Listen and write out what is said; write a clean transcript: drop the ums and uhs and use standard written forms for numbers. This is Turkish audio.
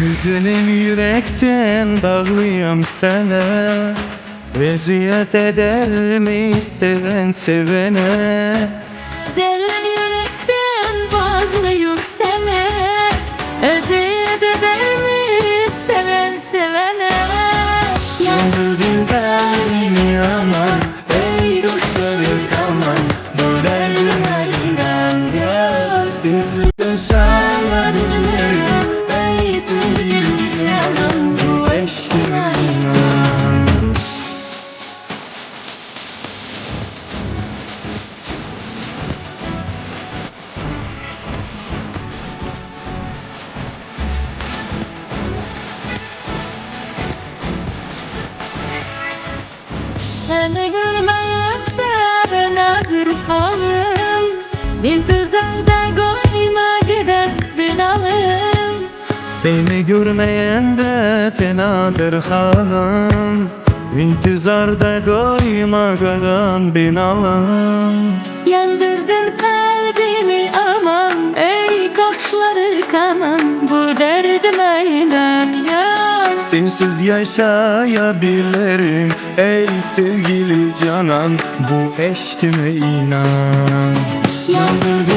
Güzelim yürekten bağlıyım sana. Eziyet eder mi seven sevene? Derin yürekten bağlıyım sana. Eziyet eder mi seven sevene? Yandırdın kalbimi aman, ey kuşları kaman. Bu derdime inan ya, sızlıkta sağladım yerim. Ey sevgili canım, bu eşkime inan. Seni görmeyenden ağır halım. İntizarda koyma gider binalım. Seni görmeyen de fenadır halim. İntizarda koyma kalan binalım. Yandırdın kalbimi aman, ey koçları kaman. Bu derdime inan ya. Sensiz yaşayabilirim ey sevgili canan. Bu eşkime inan. Yandırdın